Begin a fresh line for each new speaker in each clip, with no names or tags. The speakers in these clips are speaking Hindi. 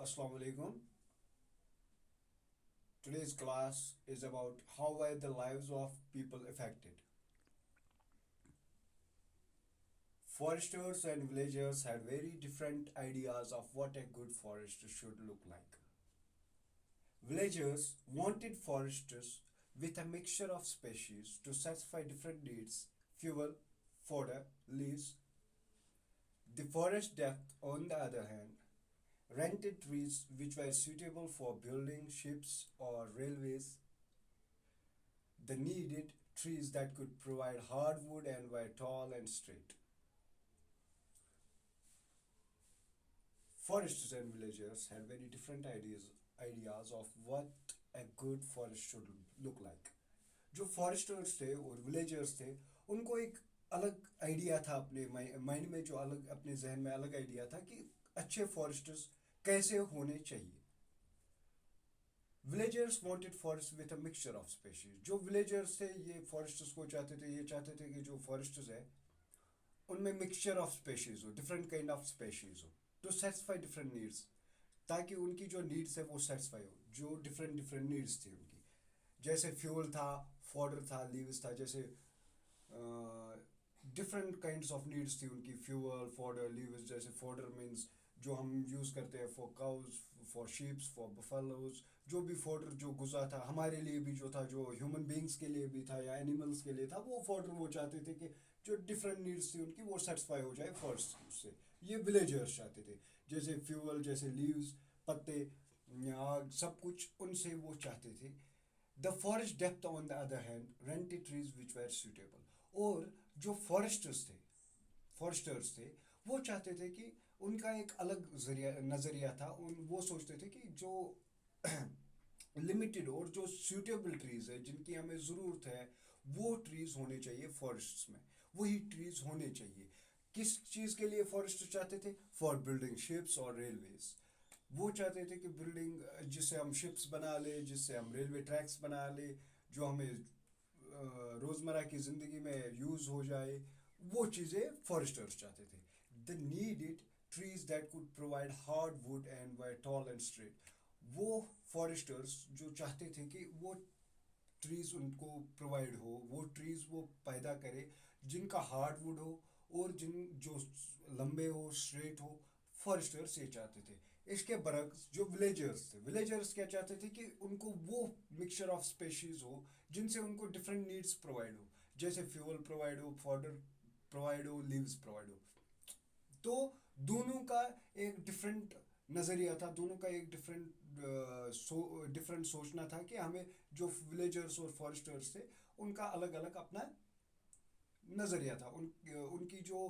Assalamu alaikum. Today's class is about how were the lives of people affected. Foresters and villagers had very different ideas of what a good forest should look like. Villagers wanted forests with a mixture of species to satisfy different needs: fuel, fodder, leaves. The forest depth, on the other hand, rented trees which were suitable for building ships or railways. They needed trees that could provide hardwood and were tall and straight. Foresters and villagers had very different ideas of what a good forest should look like. जो फॉरेस्टर्स थे और विलेजर्स थे उनको एक अलग आइडिया था, अपने माइंड में जो अलग, अपने जहन में अलग आइडिया था कि अच्छे फॉरेस्टर्स कैसे होने चाहिए. Villagers wanted forest with a mixture of species. जो विलेजर्स थे ये फॉरेस्टर्स को चाहते थे, ये चाहते थे कि जो फॉरेस्टर्स है उनमें मिक्सचर ऑफ स्पेशीज हो, डिफरेंट काइंड ऑफ स्पेशीज हो, टू सेटिस्फाई डिफरेंट नीड्स, ताकि उनकी जो नीड्स है वो सेटिस्फाई हो. जो डिफरेंट डिफरेंट नीड्स थी उनकी, जैसे फ्यूल था, फॉडर था, लीव्स था, जैसे डिफरेंट काइंड्स ऑफ नीड्स थी उनकी. Fuel, fodder, leaves. जैसे फॉडर मीन्स जो हम यूज़ करते हैं for cows, for sheeps, for buffaloes. जो भी फॉडर जो गुजरा था हमारे लिए भी, जो था जो ह्यूमन बींग्स के लिए भी था या एनिमल्स के लिए था, वो फॉडर वो चाहते थे कि जो डिफरेंट नीड्स थी उनकी वो सेटिस्फाई हो जाए फॉरेस्ट से. ये विलेजर्स चाहते थे. जैसे फ्यूल, जैसे लीव्स, पत्ते, आग, सब कुछ उनसे वो चाहते थे. The forest depth on the other hand rented trees which where suitable. और जो फॉरेस्टर्स थे वो चाहते थे कि उनका एक अलग नज़रिया था. वो सोचते थे कि जो लिमिटेड और जो सूटेबल ट्रीज है, जिनकी हमें ज़रूरत है, वो ट्रीज होने चाहिए फॉरेस्ट्स में. वही ट्रीज होने चाहिए. किस चीज़ के लिए फॉरेस्ट चाहते थे? फॉर बिल्डिंग शिप्स और रेलवेज. वो चाहते थे कि बिल्डिंग, जिससे हम शिप्स बना ले, जिससे हम रेलवे ट्रैक्स बना ले, जो हमें रोज़मर्रा की ज़िंदगी में यूज़ हो जाए, वो चीज़ें फॉरेस्टर्स चाहते थे. The needed trees that could provide hard would and were tall and straight. वो फॉरेस्टर्स जो चाहते थे कि वो ट्रीज उनको प्रोवाइड हो, वो ट्रीज वो पैदा करे जिनका हार्ड वुड हो और जिन जो लंबे हो, स्ट्रेट हो. फॉरेस्टर्स ये चाहते थे. इसके बरक्स जो विलेजर्स क्या चाहते थे कि उनको वो मिक्सचर ऑफ स्पेशीज हो जिनसे उनको डिफरेंट नीड्स प्रोवाइड हो. जैसे फ्यूल प्रोवाइड हो, फॉडर प्रोवाइड हो, लीव्स प्रोवाइड हो. तो दोनों का एक डिफरेंट नज़रिया था, दोनों का एक डिफरेंट सोचना था कि हमें, जो विलेजर्स और फॉरेस्टर्स थे उनका अलग अलग अपना नज़रिया था. उनकी जो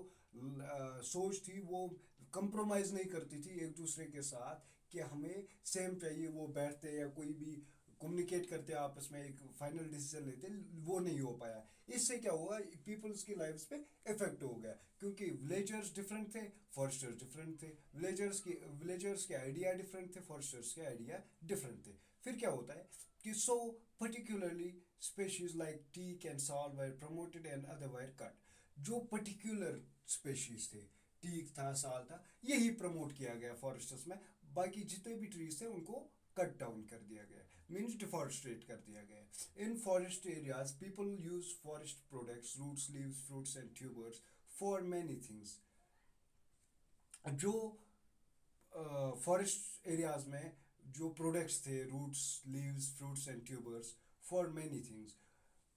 सोच थी वो कंप्रोमाइज़ नहीं करती थी एक दूसरे के साथ कि हमें सेम चाहिए. वो बैठते या कोई भी कम्युनिकेट करते आपस में, एक फाइनल डिसीजन लेते, वो नहीं हो पाया. इससे क्या हुआ? पीपल्स की लाइफ्स पे इफेक्ट हो गया, क्योंकि विलेजर्स डिफरेंट थे, फॉरेस्टर्स डिफरेंट थे. विलेजर्स के आइडिया डिफरेंट थे, फॉरेस्टर्स के आइडिया डिफरेंट थे. फिर क्या होता है कि so particularly species like teak and sal were promoted and other were cut. जो पर्टिकुलर स्पेशीज थे, टीक था, साल था, यही प्रमोट किया गया फॉरेस्टर्स में. बाकी जितने भी ट्रीज थे उनको कट डाउन कर दिया गया, मीन्स डिफॉरेस्ट्रेट कर दिया गया. In forest areas people use forest products, roots, leaves, fruits and tubers for many things. जो फॉरेस्ट एरियाज में जो प्रोडक्ट्स थे, roots, leaves, fruits and tubers, for many things.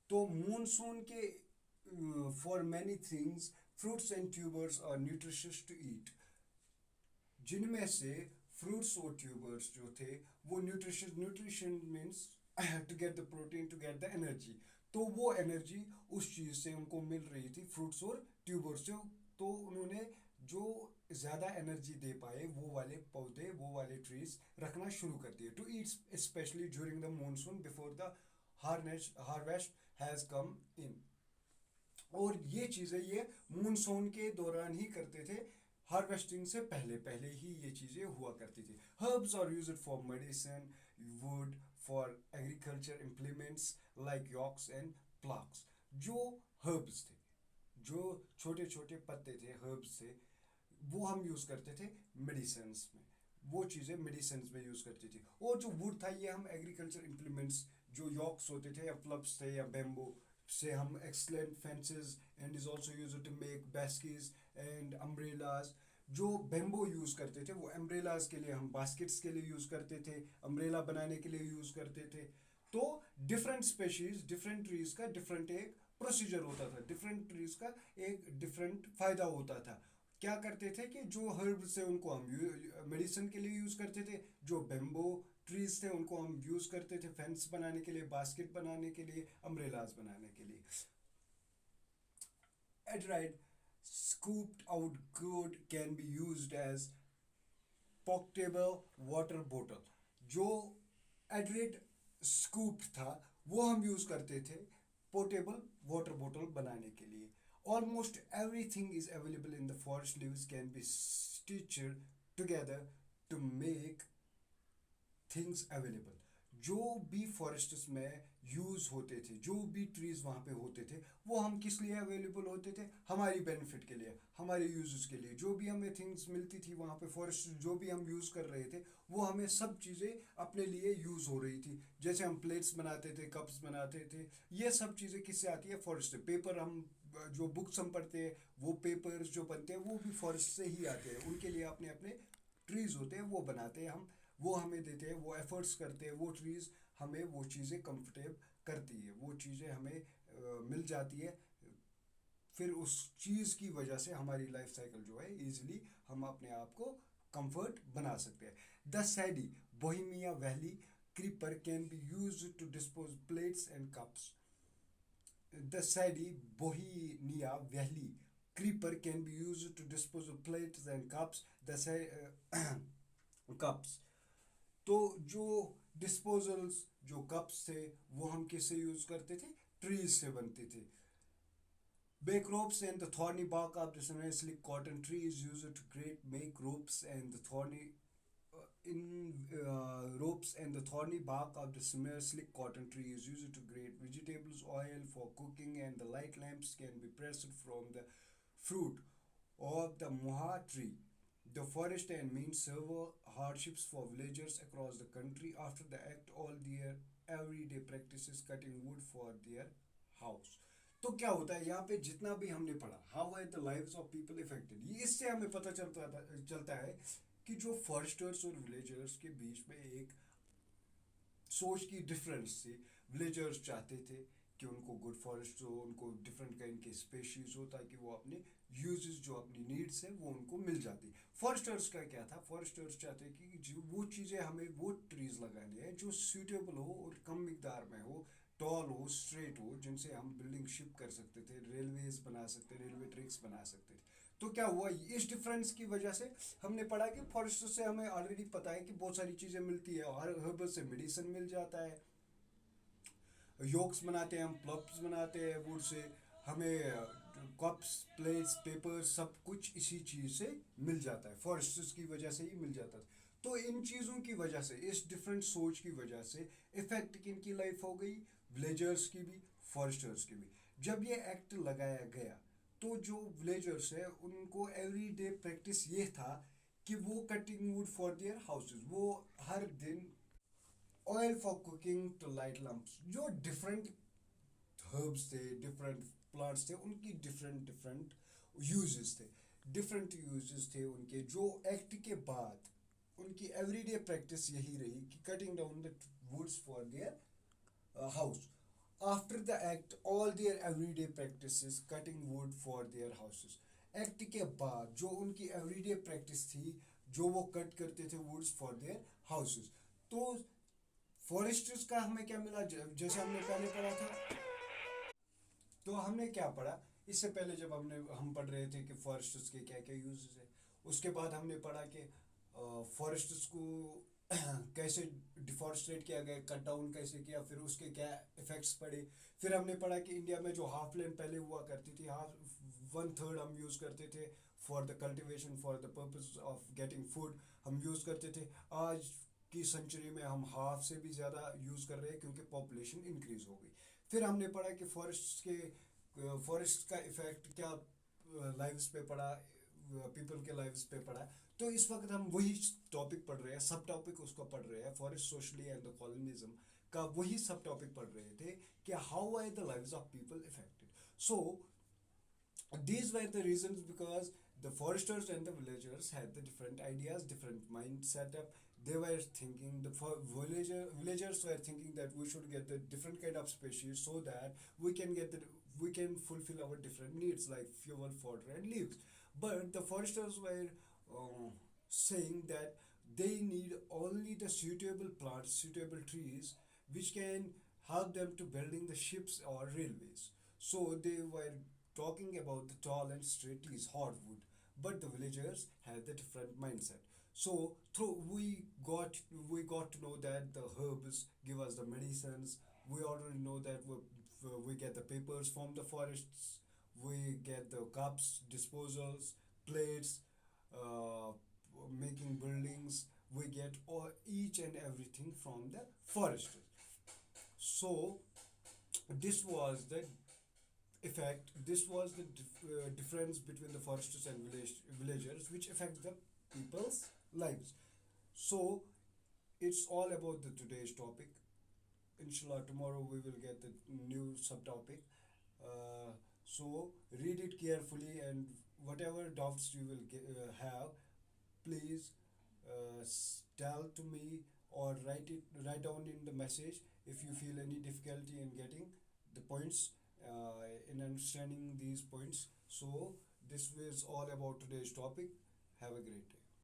तो मूनसून के for many things fruits and tubers are nutritious to eat. जिनमें से फ्रूट्स और ट्यूबर्स जो थे वो nutrition means to get the protein, to get the energy. तो वो एनर्जी उस चीज़ से उनको मिल रही थी, फ्रूट्स और ट्यूबर्स से. तो उन्होंने जो ज़्यादा एनर्जी दे पाए वो वाले पौधे, वो वाले ट्रीज रखना शुरू कर दिए, to eat specially during the monsoon before the harvest has come in. और ये चीज़ें ये मानसून के दौरान ही करते थे, हार्वेस्टिंग से पहले पहले ही ये चीज़ें हुआ करती थी. Herbs are used for medicine, wood for agriculture implements like yokes and ploughs. जो हर्ब्स थे, जो छोटे छोटे पत्ते थे, हर्ब्स थे, वो हम यूज़ करते थे मेडिसिन्स में. वो चीज़ें मेडिसिन में यूज़ करती थी। और जो वुड था ये हम एग्रीकल्चर इम्प्लीमेंट्स जो यॉक्स होते थे या प्लब्स थे या बेम्बो से हम excellent fences and is also use to make baskets and umbrellas. जो बेम्बो यूज़ करते थे वो अम्ब्रेलाज के लिए, हम बास्केट्स के लिए यूज़ करते थे, अम्ब्रेला बनाने के लिए यूज़ करते थे। तो डिफरेंट स्पेशीज डिफरेंट ट्रीज का डिफरेंट एक प्रोसीजर होता था, डिफरेंट ट्रीज का एक डिफरेंट फायदा होता था। क्या करते थे कि जो हर्ब से उनको हम मेडिसिन के लिए यूज करते थे, जो बेम्बो ट्रीज थे उनको हम यूज करते थे फेंस बनाने के लिए, बास्केट बनाने के लिए, अम्ब्रेलाज बनाने के लिए। Adride scooped out gourd can be used as portable water bottle। जो एड्रेड स्कूप था वो हम यूज करते थे पोर्टेबल वाटर बोतल बनाने के लिए। Almost everything is available in the forest leaves can be stitched together to make things available. जो भी फॉरेस्ट्स में यूज होते थे, जो भी ट्रीज वहाँ पे होते थे, वो हम किस लिए अवेलेबल होते थे, हमारी बेनिफिट के लिए, हमारे यूजेस के लिए। जो भी हमें थिंग्स मिलती थी वहाँ पे फॉरेस्ट जो भी हम यूज कर रहे थे वो हमें सब चीज़ें अपने लिए यूज हो रही थी। जैसे हम प्लेट्स बनाते थे, कप्स बनाते थे, ये सब चीज़ें किससे आती है, फॉरेस्ट से। पेपर हम जो बुक्स हम पढ़ते हैं वो पेपर्स जो बनते हैं वो भी फॉरेस्ट से ही आते हैं। उनके लिए अपने अपने ट्रीज होते हैं वो बनाते हैं हम, वो हमें देते हैं, वो एफर्ट्स करते हैं, वो ट्रीज हमें वो चीज़ें कंफर्टेबल करती है, वो चीज़ें हमें मिल जाती है। फिर उस चीज़ की वजह से हमारी लाइफ साइकिल जो है इजीली हम अपने आप को कंफर्ट बना सकते हैं। The siadi Bauhinia vahlii creeper can be use to dispose plates and cups. The siadi Bauhinia vahlii creeper can be used to dispose of plates and cups। cups। तो जो डिस्पोजल्स जो कप्स थे वो हम किससे यूज करते थे, ट्रीज से बनते थे। Bake ropes and the thorny bark of the similarly cotton tree is used to create make ropes and the thorny ropes and the thorny bark of the similar slick cotton tree is used to grate vegetables oil for cooking, and the light lamps can be pressed from the fruit of the moha tree. The forest and means severe hardships for villagers across the country after the act all their everyday practices cutting wood for their house। तो क्या होता है यहाँ पे जितना भी हमने पढ़ा, how are the lives of people affected, ये इससे हमें पता चलता है कि जो फॉरेस्टर्स और विलेजर्स के बीच में एक सोच की डिफरेंस थी। विलेजर्स चाहते थे कि उनको गुड फॉरेस्ट हो, उनको डिफरेंट काइंड के स्पेशीज हो ताकि वो अपने यूजेस जो अपनी नीड्स है वो उनको मिल जाती। फॉरेस्टर्स का क्या था, फॉरेस्टर्स चाहते कि जो वो चीज़ें हमें वो ट्रीज लगाने हैं जो सूटेबल हो और कम मिकदार में हो, टॉल हो, स्ट्रेट हो, जिनसे हम बिल्डिंग शिप कर सकते थे, रेलवेज बना सकते, रेलवे ट्रैक्स बना सकते थे। तो क्या हुआ, इस डिफरेंस की वजह से हमने पढ़ा कि फॉरेस्ट से हमें ऑलरेडी पता है कि बहुत सारी चीज़ें मिलती है, हर हर्बल से मेडिसिन मिल जाता है, योक्स बनाते हैं हम, प्लॉप्स बनाते हैं वुड से, हमें कप्स प्लेट्स पेपर सब कुछ इसी चीज़ से मिल जाता है, फॉरेस्ट की वजह से ही मिल जाता है। तो इन चीज़ों की वजह से, इस डिफरेंट सोच की वजह से इफेक्ट किन की लाइफ हो गई, विलेजर्स की भी, फॉरेस्टर्स की भी। जब ये एक्ट लगाया गया तो जो विलेजर्स है उनको एवरीडे प्रैक्टिस ये था कि वो cutting wood for their houses, वो हर दिन oil for cooking to light lamps. जो डिफरेंट हर्ब्स थे, डिफरेंट प्लांट्स थे, उनकी डिफरेंट डिफरेंट यूजेस थे, डिफरेंट यूजेस थे उनके। जो एक्ट के बाद उनकी एवरीडे प्रैक्टिस यही रही कि cutting down the woods for their house. After the act all their everyday practices cutting wood for their houses. Act के बाद जो उनकी एवरीडे प्रैक्टिस थी, जो वो कट करते थे वुड्स फॉर देयर हाउसेस। तो फॉरेस्टर्स का हमें क्या मिला, जैसे हमने पहले पढ़ा था, तो हमने क्या पढ़ा इससे पहले जब हम पढ़ रहे थे कि फॉरेस्ट्स के क्या क्या यूजेस है। उसके बाद हमने पढ़ा कि फॉरेस्ट्स को कैसे डिफॉरेस्टेट किया गया, कट डाउन कैसे किया, फिर उसके क्या इफेक्ट्स पड़े। फिर हमने पढ़ा कि इंडिया में जो हाफ लैंड पहले हुआ करती थी, हाफ 1/3 हम यूज़ करते थे for the cultivation, for the purpose of getting food हम यूज़ करते थे। आज की सेंचुरी में हम हाफ से भी ज़्यादा यूज़ कर रहे हैं क्योंकि पॉपुलेशन इंक्रीज हो गई। फिर हमने पढ़ा कि फॉरेस्ट का इफेक्ट क्या लाइव्स पे पड़ा, पीपल के लाइव्स पे पड़ा। तो इस वक्त हम वही टॉपिक पढ़ रहे हैं, सब टॉपिक उसको पढ़ रहे हैं, forest socially and the colonialism का वही सब टॉपिक पढ़ रहे थे कि how are the lives of people affected. So these were the reasons because the foresters and the villagers had the different ideas, different mind setup. They were thinking villagers were thinking that we should get the different kind of species so that we can fulfill our different needs like fuel, fodder, and leaves. But the foresters were saying that they need only the suitable plants, suitable trees, which can help them to building the ships or railways. So they were talking about the tall and straight trees, hardwood, but the villagers had a different mindset. So through we got to know that the herbs give us the medicines. We already know that we get the papers from the forests. We get the cups, disposals, plates, uh, making buildings. We get each and everything from the forest. So this was the effect. This was the difference between the foresters and villagers, which affects the people's lives. So it's all about the today's topic. Inshallah, tomorrow we will get the new subtopic. So read it carefully, and whatever doubts you will have, please tell to me or write down in the message if you feel any difficulty in getting the points, in understanding these points. So this was all about today's topic. Have a great day.